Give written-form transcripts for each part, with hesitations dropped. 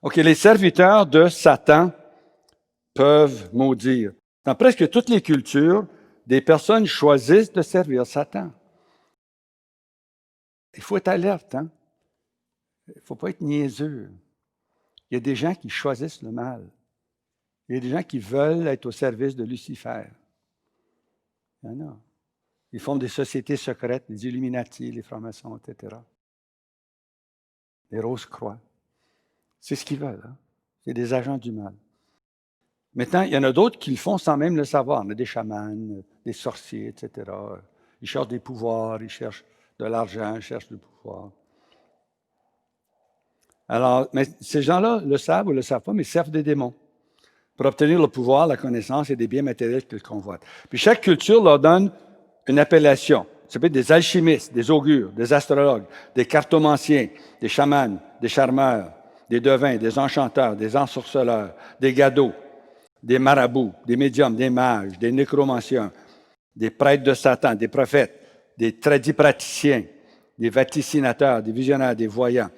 OK, les serviteurs de Satan peuvent maudire. Dans presque toutes les cultures, des personnes choisissent de servir Satan. Il faut être alerte, hein? Il ne faut pas être niaiseux. Il y a des gens qui choisissent le mal. Il y a des gens qui veulent être au service de Lucifer. Il y en a. Ils font des sociétés secrètes, les Illuminati, les francs-maçons, etc. Les Rose-Croix. C'est ce qu'ils veulent. Hein? C'est des agents du mal. Maintenant, il y en a d'autres qui le font sans même le savoir. On a des chamans, des sorciers, etc. Ils cherchent des pouvoirs, ils cherchent de l'argent, ils cherchent du pouvoir. Alors, mais ces gens-là le savent ou ne le savent pas, mais ils servent des démons pour obtenir le pouvoir, la connaissance et des biens matériels qu'ils convoitent. Puis chaque culture leur donne une appellation. Ça peut être des alchimistes, des augures, des astrologues, des cartomanciens, des chamans, des charmeurs, des devins, des enchanteurs, des ensorceleurs, des gadots, des marabouts, des médiums, des mages, des nécromanciens, des prêtres de Satan, des prophètes, des tradipraticiens, des vaticinateurs, des visionnaires, des voyants.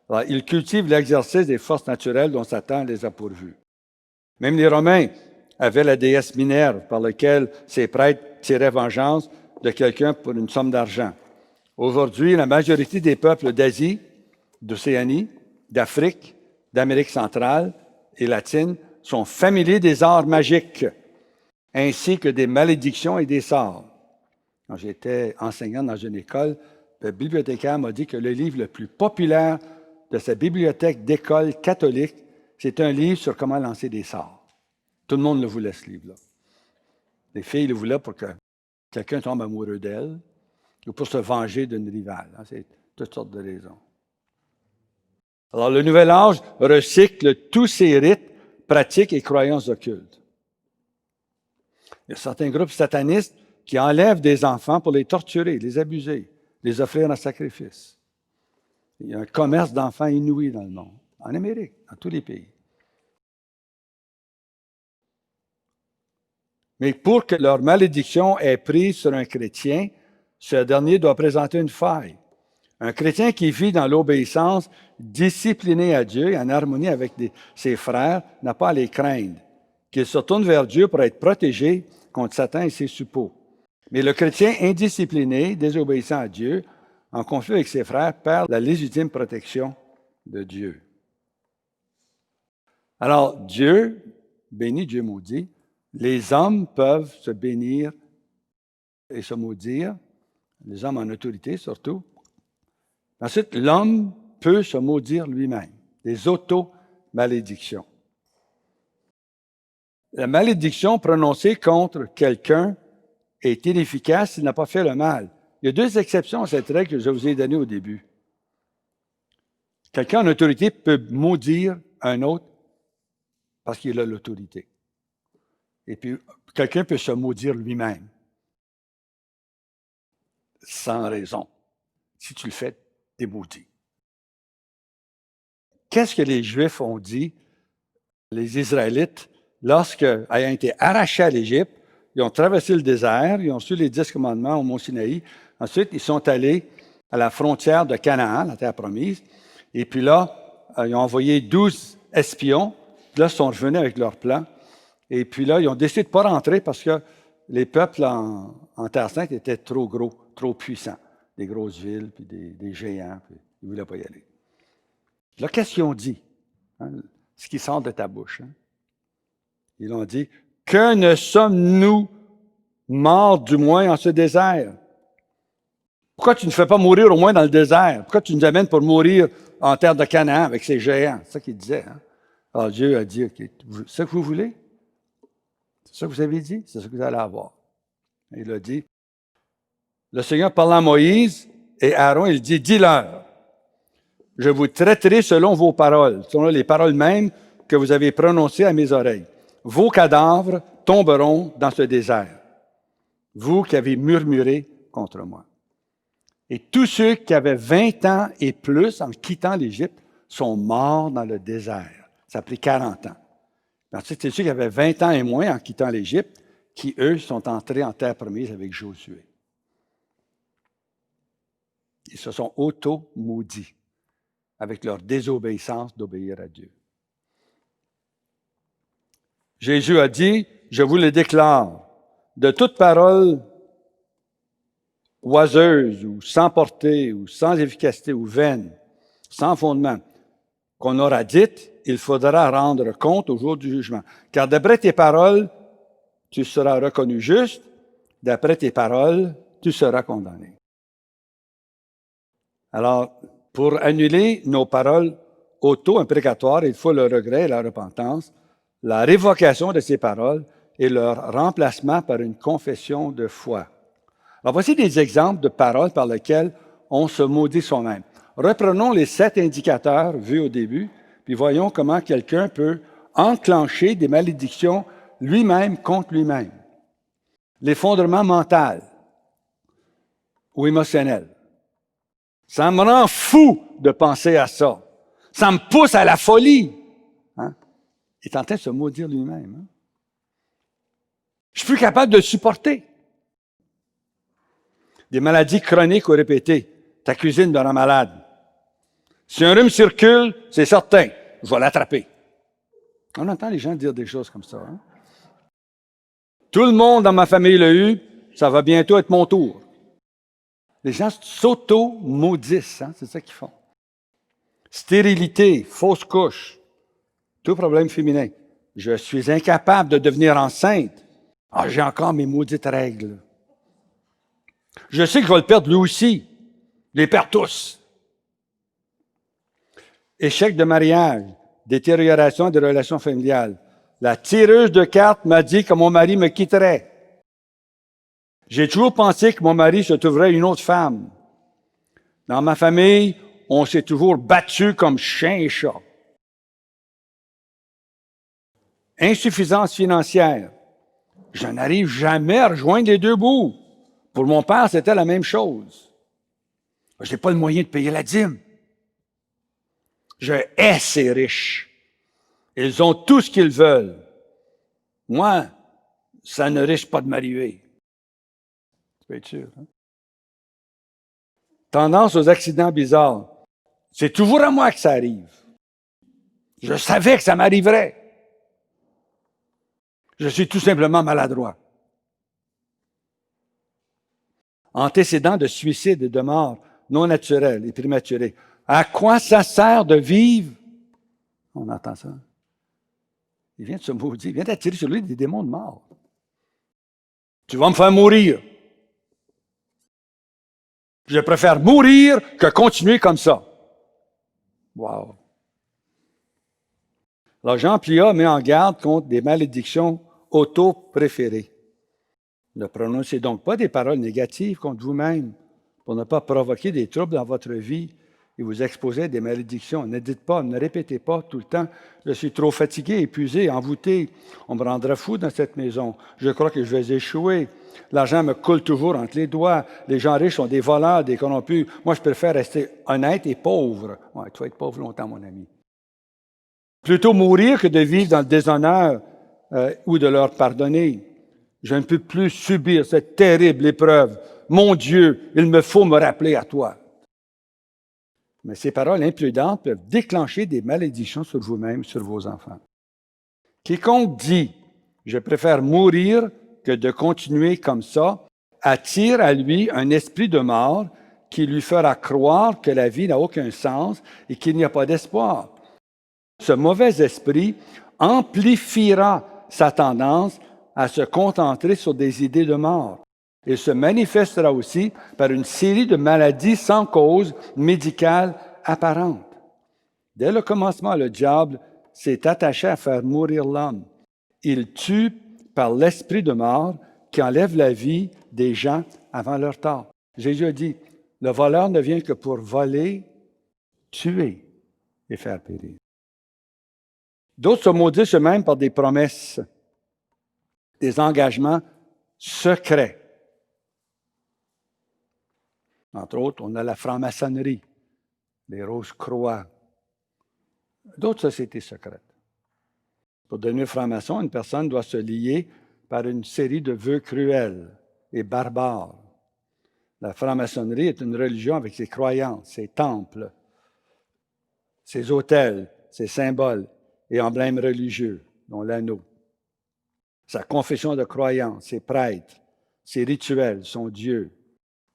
Alors, ils cultivent l'exercice des forces naturelles dont Satan les a pourvus. Même les Romains avaient la déesse Minerve, par laquelle ces prêtres tiraient vengeance de quelqu'un pour une somme d'argent. Aujourd'hui, la majorité des peuples d'Asie, d'Océanie, d'Afrique, d'Amérique centrale et latine sont familiers des arts magiques, ainsi que des malédictions et des sorts. Quand j'étais enseignant dans une école, le bibliothécaire m'a dit que le livre le plus populaire de sa bibliothèque d'école catholique, c'est un livre sur comment lancer des sorts. Tout le monde le voulait, ce livre-là. Les filles le voulaient pour que quelqu'un tombe amoureux d'elle ou pour se venger d'une rivale. C'est toutes sortes de raisons. Alors, le Nouvel Âge recycle tous ces rites, pratiques et croyances occultes. Il y a certains groupes satanistes qui enlèvent des enfants pour les torturer, les abuser, les offrir en sacrifice. Il y a un commerce d'enfants inouï dans le monde, en Amérique, dans tous les pays. Mais pour que leur malédiction ait prise sur un chrétien, ce dernier doit présenter une faille. Un chrétien qui vit dans l'obéissance, discipliné à Dieu et en harmonie avec ses frères, n'a pas à les craindre. Qu'il se tourne vers Dieu pour être protégé contre Satan et ses suppôts. Mais le chrétien indiscipliné, désobéissant à Dieu, en conflit avec ses frères, perd la légitime protection de Dieu. Alors, Dieu, béni, Dieu maudit, les hommes peuvent se bénir et se maudire, les hommes en autorité surtout. Ensuite, l'homme peut se maudire lui-même, des auto-malédictions. La malédiction prononcée contre quelqu'un est inefficace s'il n'a pas fait le mal. Il y a deux exceptions à cette règle que je vous ai donnée au début. Quelqu'un en autorité peut maudire un autre parce qu'il a l'autorité. Et puis, quelqu'un peut se maudire lui-même sans raison. Si tu le fais, t'es maudit. Qu'est-ce que les Juifs ont dit, les Israélites, lorsque, ayant été arrachés à l'Égypte, ils ont traversé le désert, ils ont su les 10 commandements au mont Sinaï. Ensuite, ils sont allés à la frontière de Canaan, la terre promise. Et puis là, ils ont envoyé 12 espions. Puis là, ils sont revenus avec leur plan. Et puis là, ils ont décidé de ne pas rentrer parce que les peuples en Terre Sainte étaient trop gros, trop puissants. Des grosses villes, puis des géants, puis ils ne voulaient pas y aller. Là, qu'est-ce qu'ils ont dit? Hein? Ce qui sort de ta bouche. Hein? Ils ont dit, que ne sommes-nous morts du moins en ce désert? Pourquoi tu ne fais pas mourir au moins dans le désert? Pourquoi tu nous amènes pour mourir en terre de Canaan avec ces géants? C'est ça qu'ils disaient. Hein? Alors Dieu a dit, okay, c'est ça que vous voulez? C'est ça que vous avez dit? C'est ça que vous allez avoir. Et il a dit, le Seigneur parlant à Moïse et Aaron, il dit, dis-leur, je vous traiterai selon vos paroles, selon les paroles mêmes que vous avez prononcées à mes oreilles. Vos cadavres tomberont dans ce désert, vous qui avez murmuré contre moi. Et tous ceux qui avaient 20 ans et plus en quittant l'Égypte sont morts dans le désert. Ça a pris 40 ans. Ensuite, c'est ceux qui avaient 20 ans et moins en quittant l'Égypte qui, eux, sont entrés en terre promise avec Josué. Ils se sont auto-maudits avec leur désobéissance d'obéir à Dieu. Jésus a dit, je vous le déclare, de toute parole oiseuse ou sans portée ou sans efficacité ou vaine, sans fondement, qu'on aura dite, il faudra rendre compte au jour du jugement. Car d'après tes paroles, tu seras reconnu juste, d'après tes paroles, tu seras condamné. Alors, pour annuler nos paroles auto-imprécatoires, il faut le regret et la repentance, la révocation de ces paroles et leur remplacement par une confession de foi. Alors, voici des exemples de paroles par lesquelles on se maudit soi-même. Reprenons les 7 indicateurs vus au début, puis voyons comment quelqu'un peut enclencher des malédictions lui-même contre lui-même. L'effondrement mental ou émotionnel. Ça me rend fou de penser à ça. Ça me pousse à la folie. Hein? Il est en train de se maudire lui-même. Hein? Je suis plus capable de le supporter. Des maladies chroniques ou répétées. Ta cuisine me rend malade. Si un rhume circule, c'est certain, je vais l'attraper. On entend les gens dire des choses comme ça. Hein? Tout le monde dans ma famille l'a eu, ça va bientôt être mon tour. Les gens s'auto-maudissent, hein? C'est ça qu'ils font. Stérilité, fausse couche, tout problème féminin. Je suis incapable de devenir enceinte. Ah, j'ai encore mes maudites règles. Je sais que je vais le perdre lui aussi. Je les perds tous. Échec de mariage, détérioration des relations familiales. La tireuse de cartes m'a dit que mon mari me quitterait. J'ai toujours pensé que mon mari se trouverait une autre femme. Dans ma famille, on s'est toujours battu comme chien et chat. Insuffisance financière. Je n'arrive jamais à rejoindre les deux bouts. Pour mon père, c'était la même chose. Je n'ai pas le moyen de payer la dîme. Je hais ces riches. Ils ont tout ce qu'ils veulent. Moi, ça ne risque pas de m'arriver. Tu peux être sûr. Hein? Tendance aux accidents bizarres. C'est toujours à moi que ça arrive. Je savais que ça m'arriverait. Je suis tout simplement maladroit. Antécédents de suicide et de mort non naturelle et prématurée. À quoi ça sert de vivre? On entend ça. Il vient de se maudire, il vient d'attirer sur lui des démons de mort. Tu vas me faire mourir. Je préfère mourir que continuer comme ça. Wow. Alors, Jean Plia met en garde contre des malédictions auto-préférées. Ne prononcez donc pas des paroles négatives contre vous-même pour ne pas provoquer des troubles dans votre vie et vous exposer à des malédictions. Ne dites pas, ne répétez pas tout le temps « Je suis trop fatigué, épuisé, envoûté. On me rendra fou dans cette maison. Je crois que je vais échouer. L'argent me coule toujours entre les doigts. Les gens riches sont des voleurs, des corrompus. Moi, je préfère rester honnête et pauvre. » Ouais, tu vas être pauvre longtemps, mon ami. Plutôt mourir que de vivre dans le déshonneur ou de leur pardonner. Je ne peux plus subir cette terrible épreuve. Mon Dieu, il me faut me rappeler à toi. Mais ces paroles imprudentes peuvent déclencher des malédictions sur vous-même, sur vos enfants. Quiconque dit « Je préfère mourir que de continuer comme ça » attire à lui un esprit de mort qui lui fera croire que la vie n'a aucun sens et qu'il n'y a pas d'espoir. Ce mauvais esprit amplifiera sa tendance à se concentrer sur des idées de mort. Il se manifestera aussi par une série de maladies sans cause médicale apparente. Dès le commencement, le diable s'est attaché à faire mourir l'homme. Il tue par l'esprit de mort qui enlève la vie des gens avant leur temps. Jésus a dit, le voleur ne vient que pour voler, tuer et faire périr. D'autres se maudissent eux-mêmes par des promesses, des engagements secrets. Entre autres, on a la franc-maçonnerie, les Rose-Croix, d'autres sociétés secrètes. Pour devenir franc-maçon, une personne doit se lier par une série de vœux cruels et barbares. La franc-maçonnerie est une religion avec ses croyances, ses temples, ses autels, ses symboles et emblèmes religieux, dont l'anneau. sa confession de croyance, ses prêtres, ses rituels, son Dieu,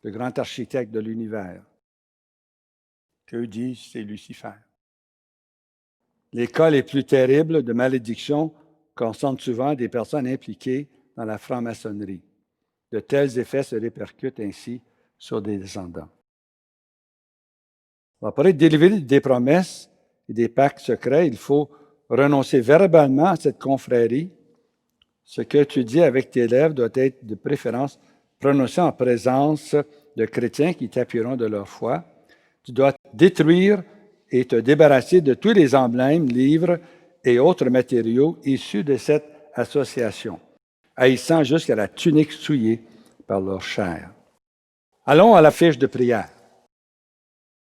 le grand architecte de l'univers. Qu'eux disent, c'est Lucifer. Les cas les plus terribles de malédiction concernent souvent des personnes impliquées dans la franc-maçonnerie. De tels effets se répercutent ainsi sur des descendants. Alors, pour être délivré des promesses et des pactes secrets, il faut renoncer verbalement à cette confrérie. Ce que tu dis avec tes lèvres doit être de préférence prononcé en présence de chrétiens qui t'appuieront de leur foi. Tu dois détruire et te débarrasser de tous les emblèmes, livres et autres matériaux issus de cette association, haïssant jusqu'à la tunique souillée par leur chair. Allons à la fiche de prière.